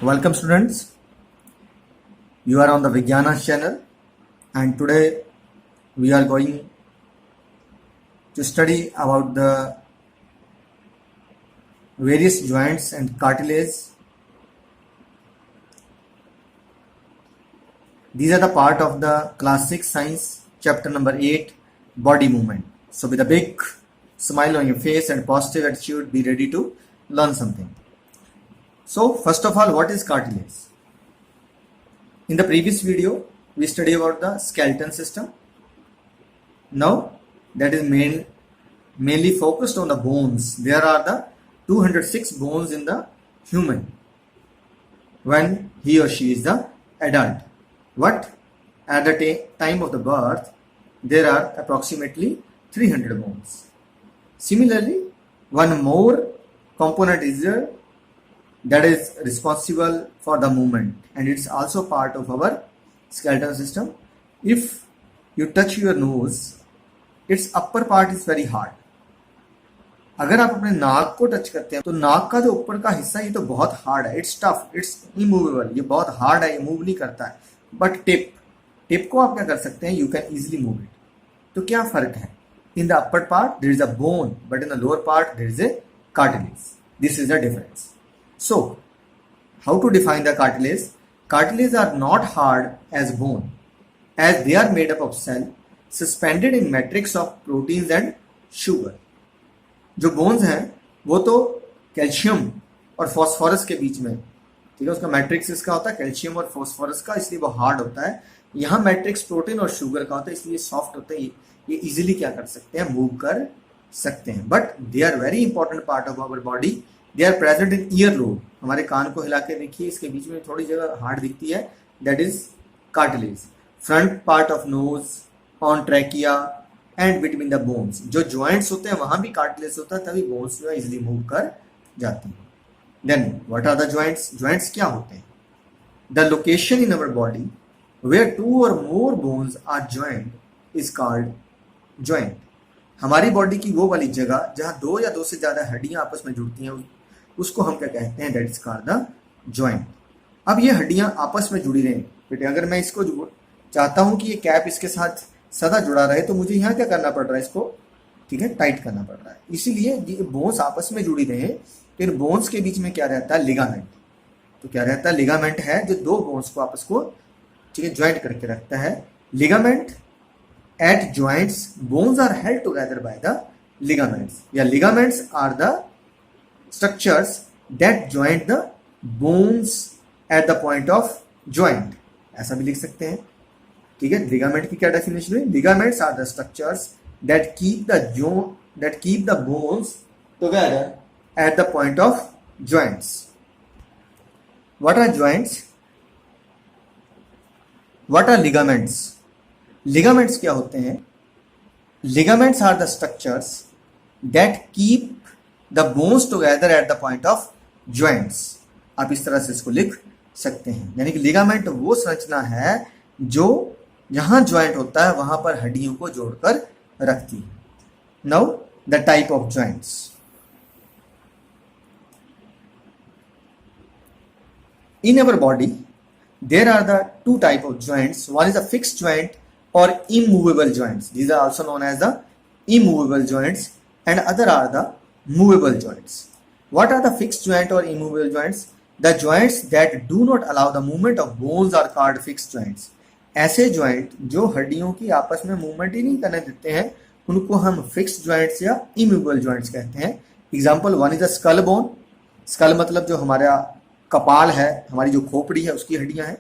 Welcome students, you are on the Vigyana channel and today we are going to study about the various joints and cartilage. These are the part of the class 6 science chapter number 8 body movement. So with a big smile on your face and positive attitude, be ready to learn something. So first of all, what is cartilage? In the previous video, we studied about the skeleton system. Now, that is mainly focused on the bones. There are the 206 bones in the human when he or she is the adult. But at the time of the birth, there are approximately 300 bones. Similarly, one more component is there that is responsible for the movement, and it's also part of our skeleton system. If you touch your nose, its upper part is very hard. अगर आप अपने नाक को touch करते हैं तो नाक का जो ऊपर का हिस्सा ये तो बहुत हार्ड है, इट्स टफ, इट्स इमूवेबल, ये बहुत हार्ड है, ये मूव नहीं करता है. बट टिप को आप क्या कर सकते हैं, you can easily move it. तो क्या फर्क है? In the upper part there is a bone, but in the lower part there is a cartilage. This is the difference. So, how to define the cartilage? Cartilage are not hard as bone, as they are made up of cell suspended in matrix of proteins and sugar. जो bones हैं वो तो calcium और phosphorus के बीच में, ठीक है, उसका मैट्रिक्स इसका होता है कैल्शियम और फॉस्फोरस का, इसलिए वो हार्ड होता है. यहाँ मैट्रिक्स प्रोटीन और शुगर का होता है, इसलिए सॉफ्ट होता है. ये इजीली क्या कर सकते हैं, मूव कर सकते हैं. But they are very important part of our body. They are present in ear lobe. हमारे कान को हिला के देखिए, इसके बीच में थोड़ी जगह हार्ड दिखती है, that is cartilage. Front part of nose, on trachea and between the bones. जो ज्वाइंट्स होते हैं वहां भी कार्टिलेज होता है, तभी बोन्स जो है इजिली मूव कर जाती हैं. Then what are the joints? Joints क्या होते हैं? The location in our body where two or more bones are joint is called joint. हमारी बॉडी की वो वाली जगह जहां दो या दो से ज्यादा हड्डियां आपस में जुड़ती हैं, उसको हम क्या कहते हैं, that is called the joint. अब ये हड्डियां आपस में जुड़ी रहें बेटे, अगर मैं इसको चाहता हूं कि ये कैप इसके साथ सदा जुड़ा रहे तो मुझे यहाँ क्या करना पड़ रहा है, इसको ठीक है टाइट करना पड़ रहा है. इसीलिए ये बोन्स आपस में जुड़ी रहे, तो इन बोन्स के बीच में क्या रहता है, लिगामेंट. तो क्या रहता है, लिगामेंट है जो दो बोन्स को आपस को ठीक है ज्वाइंट करके रखता है. Ligament at joints, bones are held together by the ligaments. Yeah, ligaments are the structures that joint the bones at the point of joint. ऐसा भी लिख सकते हैं, ठीक है. लिगामेंट की क्या डेफिनेशन है? Ligaments are the structures that keep the bones together at the point of joints. What are joints? What are ligaments? Ligaments क्या होते हैं? Ligaments are the structures that keep the bones together at the point of joints. आप इस तरह से इसको लिख सकते हैं, यानी कि लिगामेंट वो संरचना है जो जहां ज्वाइंट होता है वहां पर हड्डियों को जोड़कर रखती है. Now the type of joints. In our body there are the two type of joints. One is a fixed joint or immovable joints. These are also known as the immovable joints, and other are the movable joints. What are the fixed joint or immovable joints? The joints that do not allow the movement of bones are called fixed joints. ऐसे joint जो हड्डियों की आपस में movement ही नहीं करने देते हैं, उनको हम fixed joints या immovable joints कहते हैं. Example one is a skull bone. Skull मतलब जो हमारा कपाल है, हमारी जो खोपड़ी है उसकी हड्डियां हैं,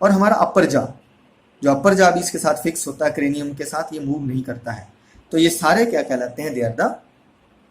और हमारा अपर जा, जो अपर जा भी इसके साथ फिक्स होता है क्रेनियम के साथ, ये मूव नहीं करता है. तो ये सारे क्या कहलाते हैं, they are the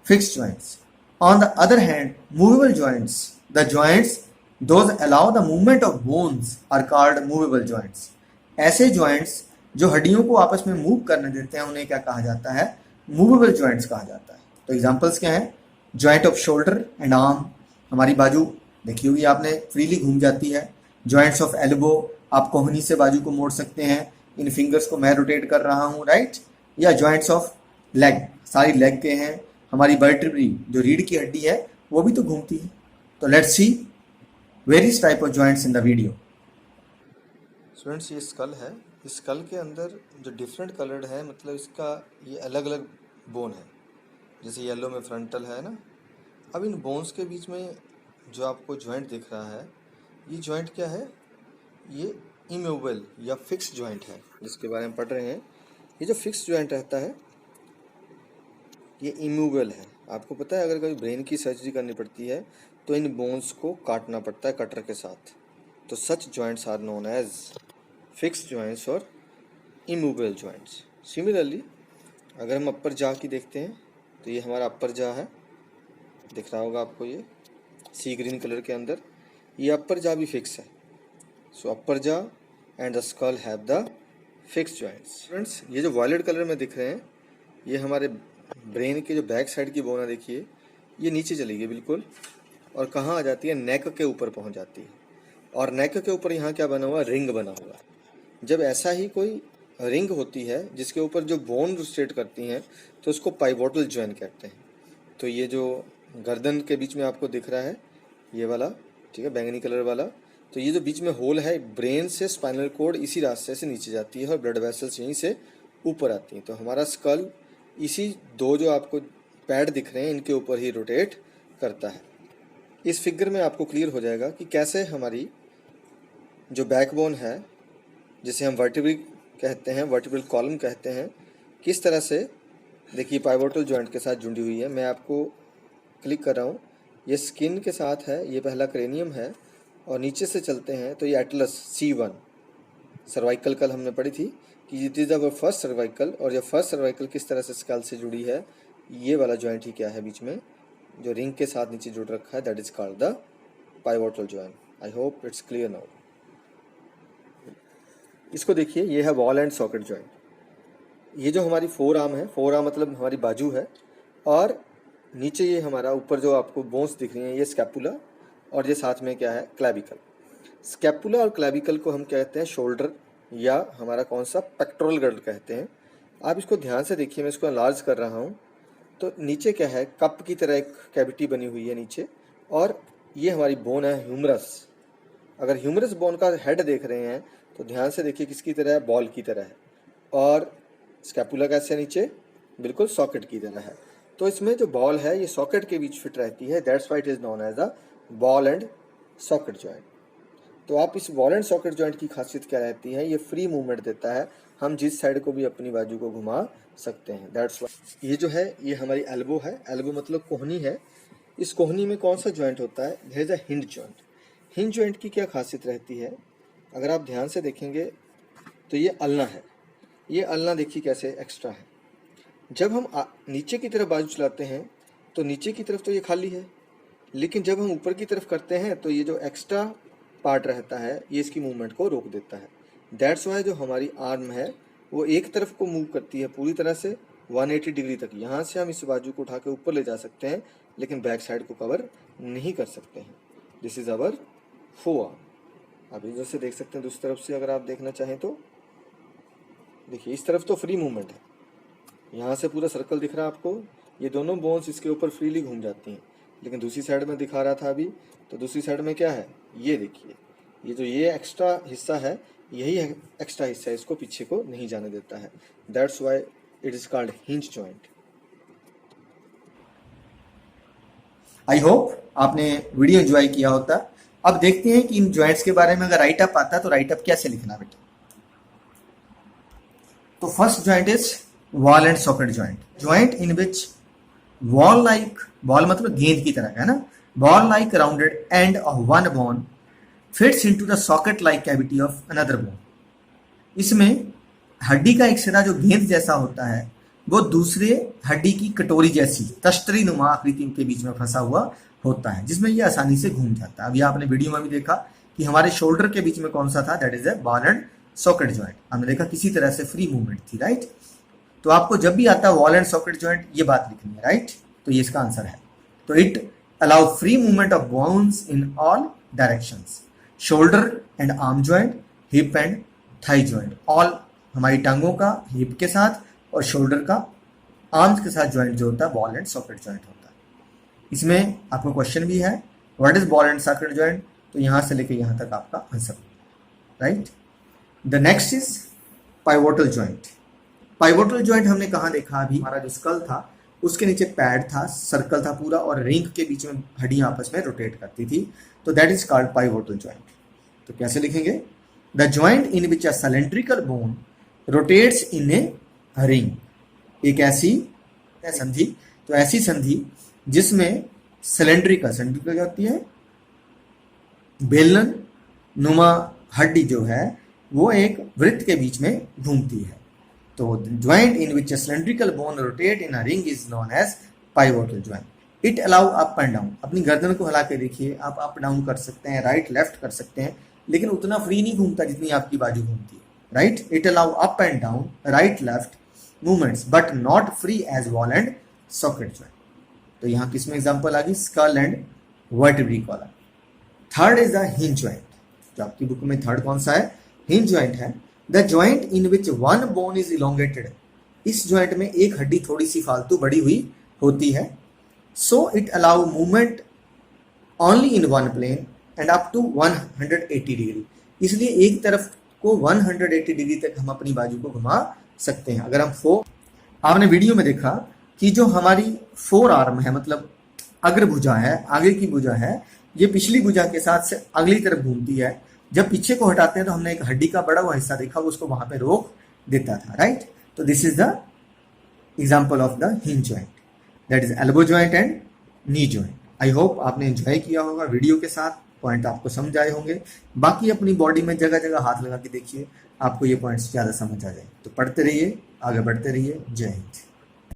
fixed joints. On the other hand movable joints, the joints those allow the movement of bones are called movable joints. ऐसे जॉइंट्स जो हड्डियों को आपस में मूव करने देते हैं उन्हें क्या कहा जाता है, मूवेबल जॉइंट्स कहा जाता है. तो एग्जाम्पल्स क्या है? Joint off shoulder and arm, हमारी बाजू देखी होगी आपने, फ्रीली घूम जाती है. जॉइंट्स ऑफ एल्बो, आप कोहनी से बाजू को मोड़ सकते हैं. इन फिंगर्स को मैं रोटेट कर रहा हूँ, राइट. या जॉइंट्स ऑफ लेग, सारी लेग के हैं. हमारी वर्टेब्री जो रीढ़ की हड्डी है वो भी तो घूमती है. तो let's see various type of joints in the video. Students ये स्कल है, इस स्कल के अंदर जो डिफरेंट कलर्ड है, मतलब इसका ये अलग अलग बोन है। जैसे येलो में फ्रंटल है ना। अब इन बोन्स के बीच में जो आपको जॉइंट दिख रहा है, ये जॉइंट क्या है? ये इमूवेबल या फिक्स जॉइंट है, जिसके बारे में पढ़ रहे हैं। ये जो फिक्स जॉइंट रहता है ये इमूवेबल है। आपको पता है, अगर कभी ब्रेन की सर्जरी करनी पड़ती है तो इन बोन्स को काटना पड़ता है कटर के साथ। तो such joints are known as fix joints or immovable joints. Similarly अगर हम अपर जा की देखते हैं तो ये हमारा अपर जा है, दिख रहा होगा आपको, ये सी ग्रीन कलर के अंदर। ये अपर जा भी फिक्स है। सो अपर जा and the skull have the fix joints. Friends, ये जो वायलेट कलर में दिख रहे हैं ये हमारे ब्रेन के जो बैक साइड की बोन है, देखिए ये नीचे चली गई बिल्कुल, और कहाँ आ जाती है? नेक के ऊपर पहुँच जाती है। और नेक के ऊपर यहाँ क्या बना हुआ? रिंग बना हुआ है। जब ऐसा ही कोई रिंग होती है जिसके ऊपर जो बोन रोटेट करती हैं तो उसको पाइवोटल जॉइंट कहते हैं। तो ये जो गर्दन के बीच में आपको दिख रहा है ये वाला, ठीक है, बैंगनी कलर वाला, तो ये जो बीच में होल है, ब्रेन से स्पाइनल कॉर्ड इसी रास्ते से नीचे जाती है और ब्लड वेसल्स यहीं से ऊपर आती हैं। तो हमारा स्कल इसी दो जो आपको पैड दिख रहे हैं इनके ऊपर ही रोटेट करता है। इस फिगर में आपको क्लियर हो जाएगा कि कैसे हमारी जो बैकबोन है, जिसे हम वर्टिब्रल कहते हैं, वर्टिब्रल कॉलम कहते हैं, किस तरह से देखिए पाइवोटल जॉइंट के साथ जुड़ी हुई है। मैं आपको क्लिक कर रहा हूँ, ये स्किन के साथ है, ये पहला क्रेनियम है, और नीचे से चलते हैं तो ये एटलस C1 सर्वाइकल कल हमने पढ़ी थी कि it is our first cervical. और ये फर्स्ट सर्वाइकल किस तरह से स्कल से जुड़ी है, ये वाला जॉइंट ही क्या है बीच में जो रिंग के साथ नीचे जुड़ रखा है, that is called the pivotal joint. I hope it's clear now. इसको देखिए, ये है बॉल एंड सॉकेट जॉइंट। ये जो हमारी फोर आर्म है, फोर आर्म मतलब हमारी बाजू है, और नीचे ये हमारा ऊपर जो आपको बोन्स दिख रही हैं ये स्कैपुला, और ये साथ में क्या है? क्लैविकल। स्कैपुला और क्लैविकल को हम कहते हैं शोल्डर, या हमारा कौन सा? पेक्टोरल गर्ल कहते हैं। आप इसको ध्यान से देखिए, मैं इसको एनलार्ज कर रहा हूँ तो नीचे क्या है? कप की तरह एक कैविटी बनी हुई है नीचे, और ये हमारी बोन है ह्यूमरस। अगर ह्यूमरस बोन का हेड देख रहे हैं तो ध्यान से देखिए किसकी तरह है? बॉल की तरह है। और स्कैपुला कैसे नीचे? बिल्कुल सॉकेट की तरह है। तो इसमें जो बॉल है ये सॉकेट के बीच फिट रहती है, that's why it is known as a ball and socket joint. तो आप इस बॉल एंड सॉकेट जॉइंट की खासियत क्या रहती है? ये फ्री मूवमेंट देता है, हम जिस साइड को भी अपनी बाजू को घुमा सकते हैं, दैट्स व्हाई। ये जो है ये हमारी एल्बो है, एल्बो मतलब कोहनी है। इस कोहनी में कौन सा जॉइंट होता है? There is a hinge joint. Hinge joint की क्या खासियत रहती है? अगर आप ध्यान से देखेंगे तो ये अल्ना है। ये अल्ना देखिए कैसे एक्स्ट्रा है। जब हम नीचे की तरफ बाजू चलाते हैं तो नीचे की तरफ तो ये खाली है, लेकिन जब हम ऊपर की तरफ करते हैं तो ये जो एक्स्ट्रा पार्ट रहता है ये इसकी मूवमेंट को रोक देता है। दैट्स वाई जो हमारी आर्म है वो एक तरफ को मूव करती है पूरी तरह से 180 डिग्री तक। यहाँ से हम इस बाजू को उठा के ऊपर ले जा सकते हैं, लेकिन बैक साइड को कवर नहीं कर सकते हैं। This is our forearm. आप इधर से देख सकते हैं, दूसरी तरफ से अगर आप देखना चाहें तो देखिए, इस तरफ तो फ्री मूवमेंट है, यहाँ से पूरा सर्कल दिख रहा है आपको, ये दोनों बोन्स इसके ऊपर फ्रीली घूम जाती हैं। लेकिन दूसरी साइड में दिखा रहा था अभी, तो दूसरी साइड में क्या है? ये देखिए, ये जो ये एक्स्ट्रा हिस्सा है यही एक्स्ट्रा हिस्सा है, इसको पीछे को नहीं जाने देता है। That's why it is called hinge joint. I hope आपने वीडियो एंजॉय किया होता। अब देखते हैं कि इन जॉइंट्स के बारे में अगर राइट अप आता तो राइट अप कैसे लिखना बेटा। तो first joint is wall and socket joint, joint in which wall like, ball मतलब गेंद की तरह है ना, ball like rounded end of one bone fits into the socket like cavity of another bone. इसमें हड्डी का एक सिरा जो गेंद जैसा होता है वो दूसरे हड्डी की कटोरी जैसी तश्तरी नुमा आकृति के बीच में फंसा हुआ होता है, जिसमें ये आसानी से घूम जाता है। अभी आपने वीडियो में भी देखा कि हमारे शोल्डर के बीच में कौन सा था? That is a ball and socket joint. हमने देखा किसी तरह से फ्री मूवमेंट थी, राइट। तो आपको जब भी आता है वॉल एंड सॉकेट जॉइंट ये बात लिखनी है, राइट। तो ये इसका आंसर है। तो it allow free movement of bones in all directions. Shoulder and arm joint, hip and thigh joint, all हमारी टांगों का हिप के साथ और शोल्डर का आर्म्स के साथ जॉइंट जो होता है बॉल एंड सॉकेट जॉइंट होता है। इसमें आपको क्वेश्चन भी है, what is ball and socket joint? तो यहाँ से लेके यहाँ तक आपका answer, right. The next is pivotal joint. Pivotal joint हमने कहाँ देखा, अभी हमारा जो स्कल था उसके नीचे पैड था, सर्कल था पूरा, और रिंग के बीच में हड्डियां आपस में रोटेट करती थी, तो that is called pivotal joint. तो कैसे लिखेंगे, the joint in which a cylindrical bone rotates in a ring. एक ऐसी संधि, तो ऐसी संधि जिसमें सिलेंड्रिकल क्या होती है, बेलन नुमा हड्डी जो है वो एक वृत्त के बीच में घूमती है। तो joint in which cylindrical bone rotate in a ring is known as pivotal joint. It allow up and down. अपनी गर्दन को हिला के देखिए, आप अप डाउन कर सकते हैं, राइट लेफ्ट कर सकते हैं, लेकिन उतना फ्री नहीं घूमता जितनी आपकी बाजू घूमती है, right. It allow up and down, right left movements, but not free as ball and socket joint. तो यहाँ किसमें एग्जाम्पल आ गई, skull and vertebral column. Third is the hinge joint. जो आपकी बुक में थर्ड कौन सा है, हिंज ज्वाइंट है। The joint in which one bone is elongated. इस ज्वाइंट में एक हड्डी थोड़ी सी फालतू बड़ी हुई होती है। So it allow movement only in one plane and up to 180 degree. इसलिए एक तरफ को 180 डिग्री तक हम अपनी बाजू को घुमा सकते हैं। अगर हम आपने वीडियो में देखा कि जो हमारी फोर आर्म है, मतलब अग्र भुजा है, आगे की भुजा है, ये पिछली भुजा के साथ से अगली तरफ घूमती है। जब पीछे को हटाते हैं तो हमने एक हड्डी का बड़ा हुआ हिस्सा देखा, उसको वहां पे रोक देता था, राइट। तो this is the example of the hinge joint, that is elbow joint and knee joint. I hope आपने एंजॉय किया होगा वीडियो के साथ, पॉइंट आपको समझ आए होंगे। बाकी अपनी बॉडी में जगह जगह हाथ लगा के देखिए, आपको ये पॉइंट्स ज्यादा समझ आ जाए। तो पढ़ते रहिए, आगे बढ़ते रहिए। जय हिंद।